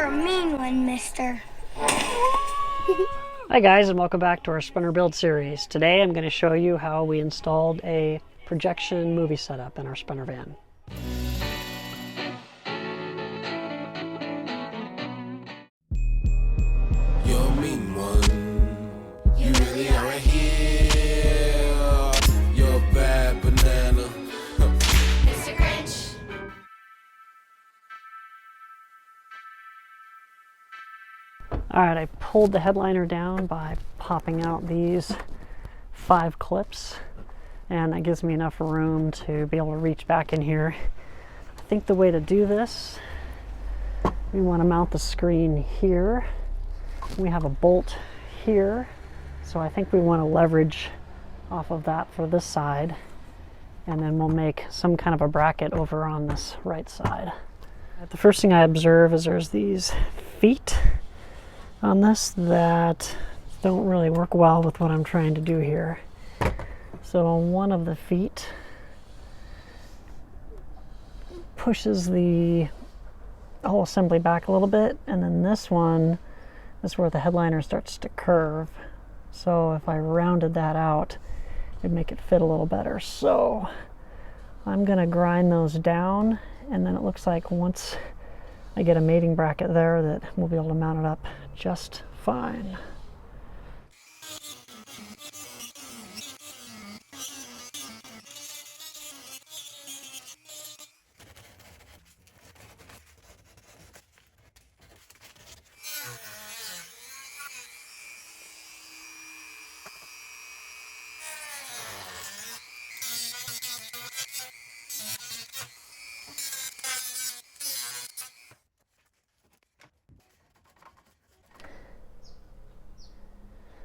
You're a mean one, mister. Hi guys, and welcome back to our Spinner Build series. Today I'm going to show you how we installed a projection movie setup in our Spinner van. You're a mean one. You really are a heel. You're a bad banana. Mr. Grinch. Alright, I pulled the headliner down by popping out these 5 clips, and that gives me enough room to be able to reach back in here. I think the way to do this, we want to mount the screen here. We have a bolt here, so I think we want to leverage off of that for this side, and then we'll make some kind of a bracket over on this right side. The first thing I observe is there's these feet on this that don't really work well with what I'm trying to do here. So one of the feet pushes the whole assembly back a little bit, and then this one is where the headliner starts to curve. So if I rounded that out, it'd make it fit a little better. So I'm gonna grind those down, and then it looks like once I get a mating bracket there that we'll be able to mount it up just fine.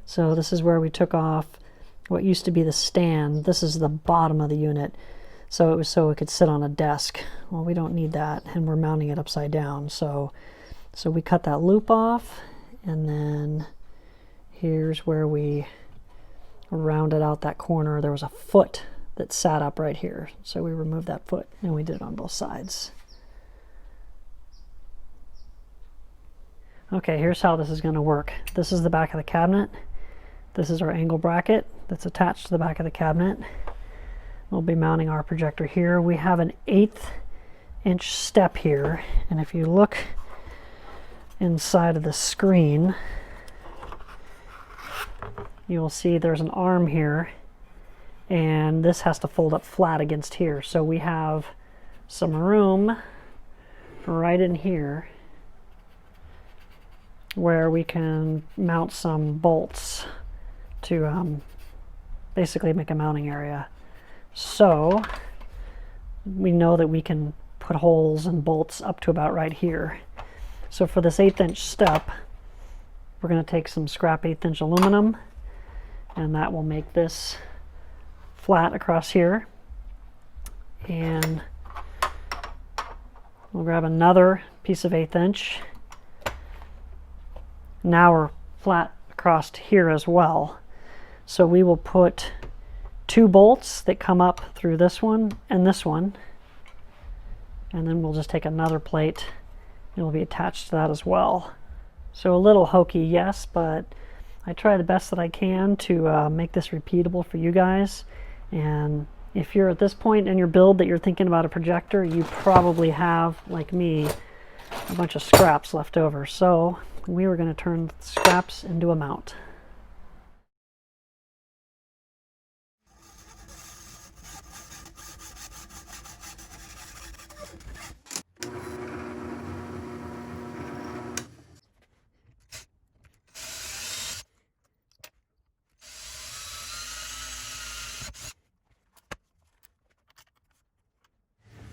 So this is where we took off what used to be the stand. This is the bottom of the unit. So it was so it could sit on a desk. Well, we don't need that, and we're mounting it upside down. So we cut that loop off, and then here's where we rounded out that corner. There was a foot that sat up right here. So we removed that foot, and we did it on both sides. Okay, here's how this is going to work. This is the back of the cabinet. This is our angle bracket that's attached to the back of the cabinet. We'll be mounting our projector here. We have an 1/8 inch step here, and if you look inside of the screen, you'll see there's an arm here, and this has to fold up flat against here. So we have some room right in here where we can mount some bolts to basically make a mounting area. So we know that we can put holes and bolts up to about right here. So for this 1/8 inch step, we're going to take some scrap 1/8 inch aluminum, and that will make this flat across here. And we'll grab another piece of 1/8 inch. Now we're flat across here as well. So we will put 2 bolts that come up through this one, and then we'll just take another plate. It'll be attached to that as well. So a little hokey, yes, but I try the best that I can to make this repeatable for you guys. And if you're at this point in your build that you're thinking about a projector, you probably have, like me, a bunch of scraps left over. So we were going to turn scraps into a mount.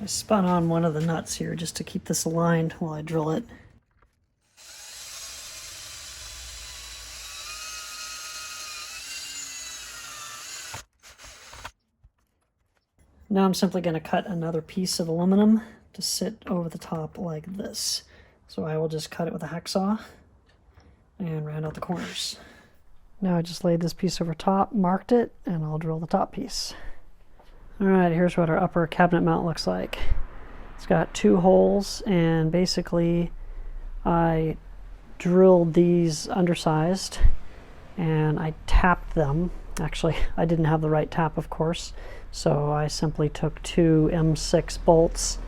I spun on one of the nuts here just to keep this aligned while I drill it. Now I'm simply going to cut another piece of aluminum to sit over the top like this. So I will just cut it with a hacksaw and round out the corners. Now I just laid this piece over top, marked it, and I'll drill the top piece. Alright, here's what our upper cabinet mount looks like. It's got 2 holes, and basically I drilled these undersized and I tapped them. Actually, I didn't have the right tap, of course, so I simply took 2 M6 bolts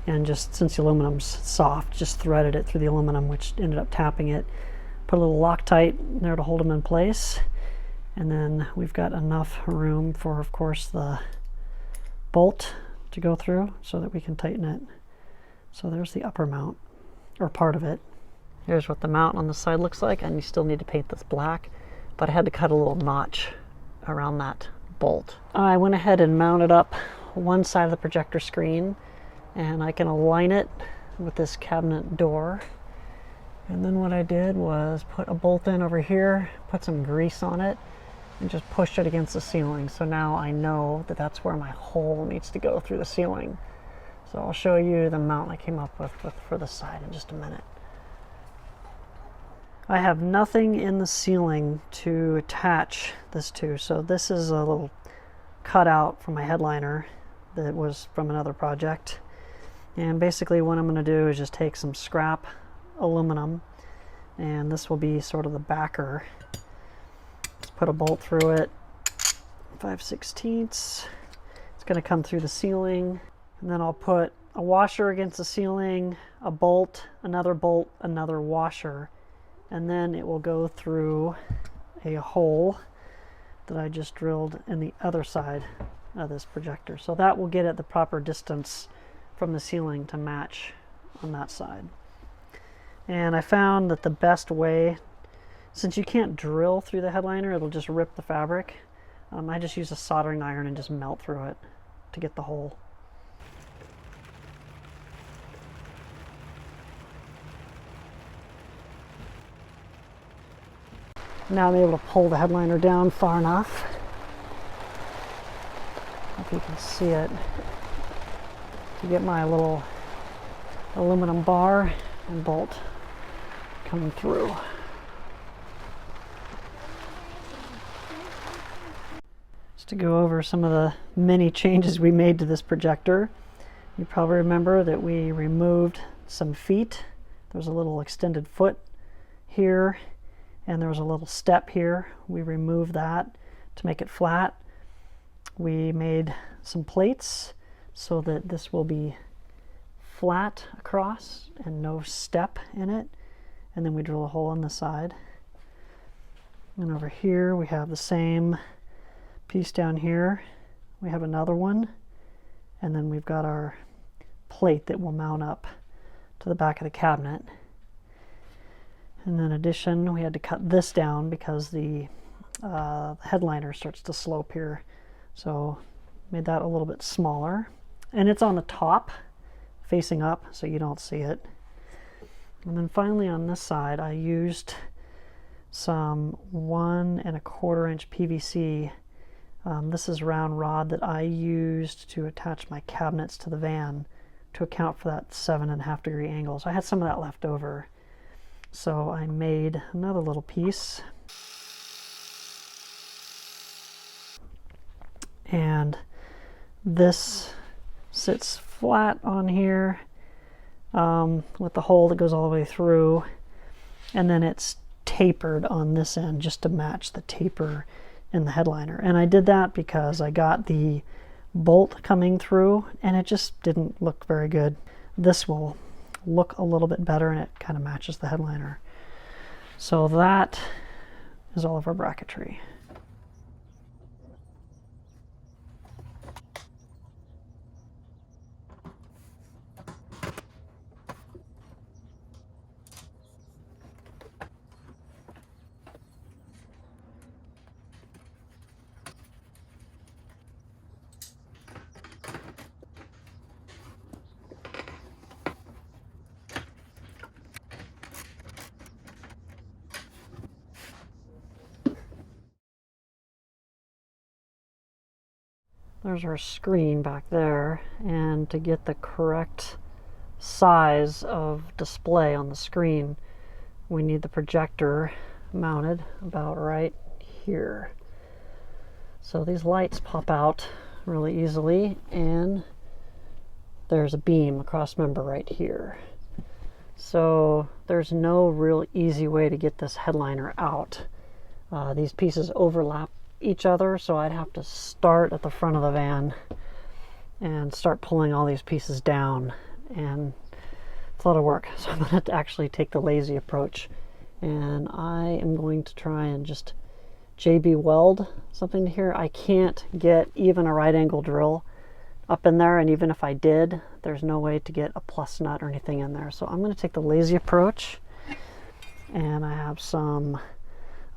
and just, since the aluminum's soft, just threaded it through the aluminum, which ended up tapping it. Put a little Loctite there to hold them in place, and then we've got enough room for, of course, the bolt to go through so that we can tighten it. So there's the upper mount, or part of it. Here's what the mount on the side looks like, and you still need to paint this black, but I had to cut a little notch around that bolt. I went ahead and mounted up one side of the projector screen, and I can align it with this cabinet door. And then what I did was put a bolt in over here, put some grease on it, and just push it against the ceiling. So now I know that that's where my hole needs to go through the ceiling. So I'll show you the mount I came up with for the side in just a minute. I have nothing in the ceiling to attach this to, so this is a little cutout from my headliner that was from another project. And basically what I'm going to do is just take some scrap aluminum, and this will be sort of the backer. Just put a bolt through it, 5/16. It's going to come through the ceiling, and then I'll put a washer against the ceiling, a bolt, another washer, and then it will go through a hole that I just drilled in the other side of this projector. So that will get it the proper distance from the ceiling to match on that side. And I found that the best way, since you can't drill through the headliner, it'll just rip the fabric, I just use a soldering iron and just melt through it to get the hole. Now I'm able to pull the headliner down far enough, if you can see it, to get my little aluminum bar and bolt coming through. Just to go over some of the many changes we made to this projector. You probably remember that we removed some feet. There's a little extended foot here, and there was a little step here. We removed that to make it flat. We made some plates so that this will be flat across and no step in it. And then we drill a hole in the side. And over here we have the same piece down here. We have another one. And then we've got our plate that will mount up to the back of the cabinet. And then in addition, we had to cut this down because the headliner starts to slope here. So made that a little bit smaller. And it's on the top, facing up, so you don't see it. And then finally on this side, I used some 1 1/4 inch PVC. This is round rod that I used to attach my cabinets to the van to account for that 7.5 degree angle. So I had some of that left over. So I made another little piece. And this sits flat on here with the hole that goes all the way through, and then it's tapered on this end just to match the taper in the headliner. And I did that because I got the bolt coming through and it just didn't look very good. This will look a little bit better and it kind of matches the headliner. So that is all of our bracketry. There's our screen back there, and to get the correct size of display on the screen, we need the projector mounted about right here. So these lights pop out really easily, and there's a beam, a cross member right here. So there's no real easy way to get this headliner out. These pieces overlap each other, so I'd have to start at the front of the van and start pulling all these pieces down, and it's a lot of work. So I'm going to actually take the lazy approach, and I am going to try and just JB weld something here. I can't get even a right angle drill up in there, and even if I did, there's no way to get a plus nut or anything in there. So I'm going to take the lazy approach, and I have some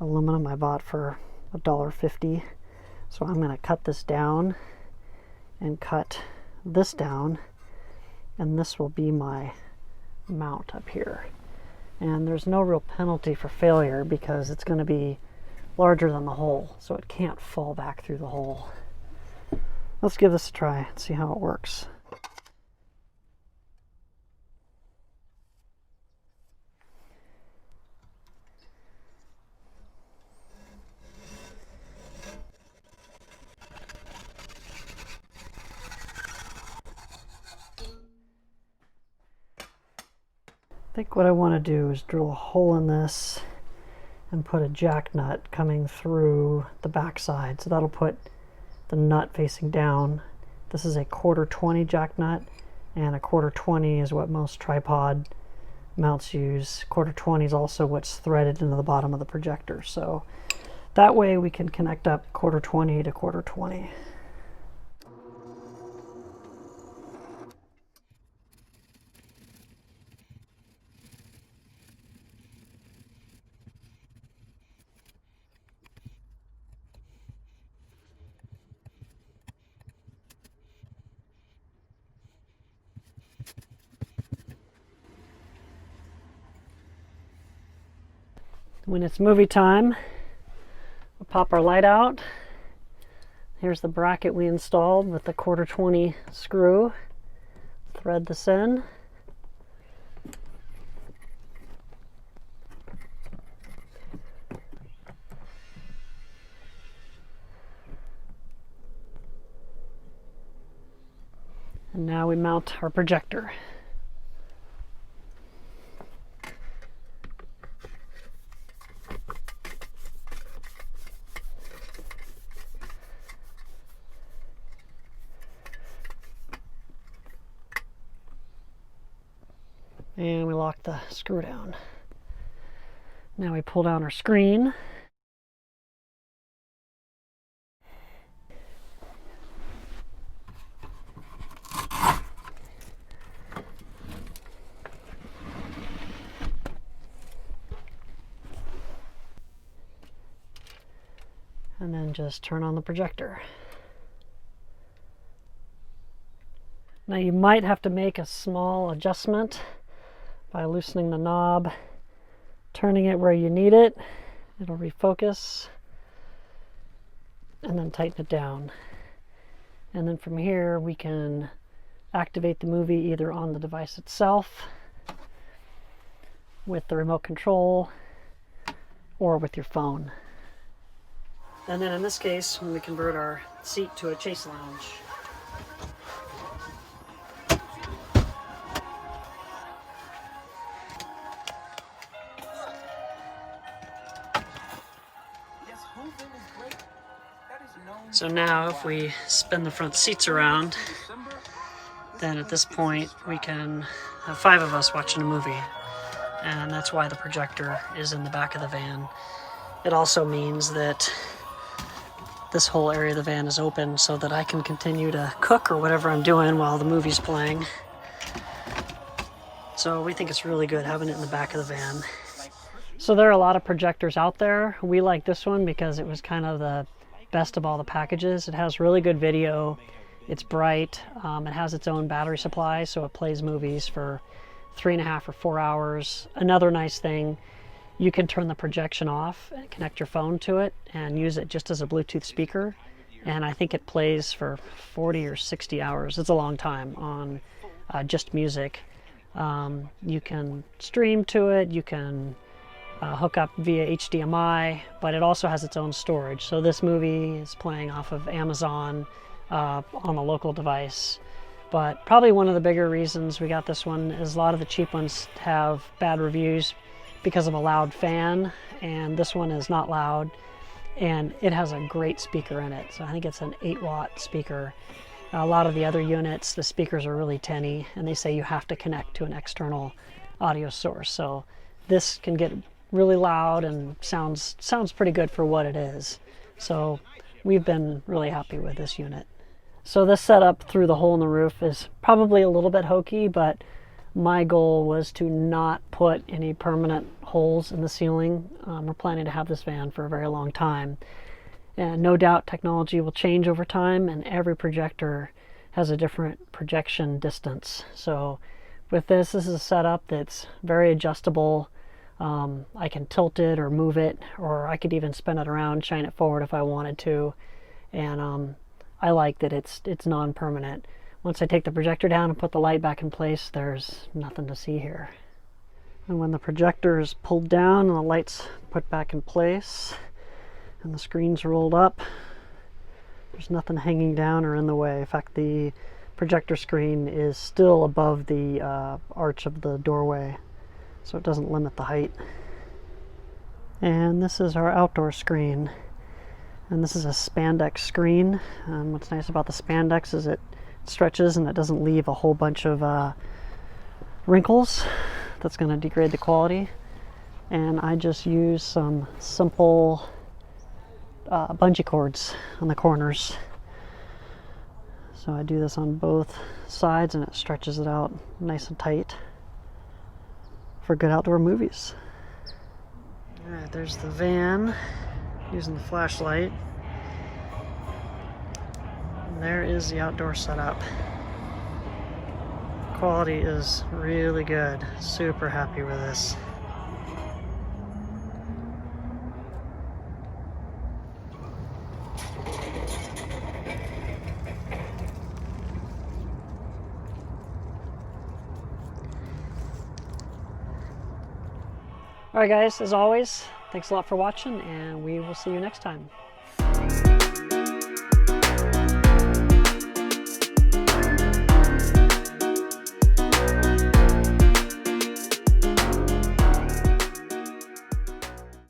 aluminum I bought for $1.50. So I'm going to cut this down and cut this down, and this will be my mount up here. And there's no real penalty for failure because it's going to be larger than the hole, so it can't fall back through the hole. Let's give this a try and see how it works. I think what I want to do is drill a hole in this and put a jack nut coming through the back side. So that'll put the nut facing down. This is a 1/4-20 jack nut, and a 1/4-20 is what most tripod mounts use. 1/4-20 is also what's threaded into the bottom of the projector. So that way we can connect up 1/4-20 to 1/4-20. When it's movie time, we'll pop our light out. Here's the bracket we installed with the 1/4-20 screw. Thread this in. And now we mount our projector. And we lock the screw down. Now we pull down our screen. And then just turn on the projector. Now you might have to make a small adjustment by loosening the knob, turning it where you need it. It'll refocus, and then tighten it down. And then from here we can activate the movie either on the device itself with the remote control or with your phone. And then in this case, when we convert our seat to a chase lounge. So now if we spin the front seats around, then at this point we can have 5 of us watching a movie. And that's why the projector is in the back of the van. It also means that this whole area of the van is open so that I can continue to cook or whatever I'm doing while the movie's playing. So we think it's really good having it in the back of the van. So there are a lot of projectors out there. We like this one because it was kind of the best of all the packages. It has really good video. It's bright. It has its own battery supply, so it plays movies for 3.5 or 4 hours. Another nice thing, you can turn the projection off and connect your phone to it and use it just as a Bluetooth speaker. And I think it plays for 40 or 60 hours. It's a long time on just music. You can stream to it. You can hook up via HDMI, but it also has its own storage. So this movie is playing off of Amazon on a local device. But probably one of the bigger reasons we got this one is a lot of the cheap ones have bad reviews because of a loud fan, and this one is not loud, and it has a great speaker in it. So I think it's an 8-watt speaker. A lot of the other units, the speakers are really tinny, and they say you have to connect to an external audio source. So this can get really loud and sounds pretty good for what it is. So we've been really happy with this unit. So this setup through the hole in the roof is probably a little bit hokey, but my goal was to not put any permanent holes in the ceiling. We're planning to have this van for a very long time. And no doubt technology will change over time, and every projector has a different projection distance. So with this is a setup that's very adjustable. I can tilt it or move it, or I could even spin it around, shine it forward if I wanted to. And I like that it's non-permanent. Once I take the projector down and put the light back in place, there's nothing to see here. And when the projector is pulled down and the light's put back in place and the screen's rolled up, there's nothing hanging down or in the way. In fact, the projector screen is still above the arch of the doorway, so it doesn't limit the height. And this is our outdoor screen. And this is a spandex screen. What's nice about the spandex is it stretches and it doesn't leave a whole bunch of wrinkles that's going to degrade the quality. And I just use some simple bungee cords on the corners. So I do this on both sides and it stretches it out nice and tight for good outdoor movies. Alright, there's the van using the flashlight. And there is the outdoor setup. Quality is really good. Super happy with this. Alright guys, as always, thanks a lot for watching, and we will see you next time.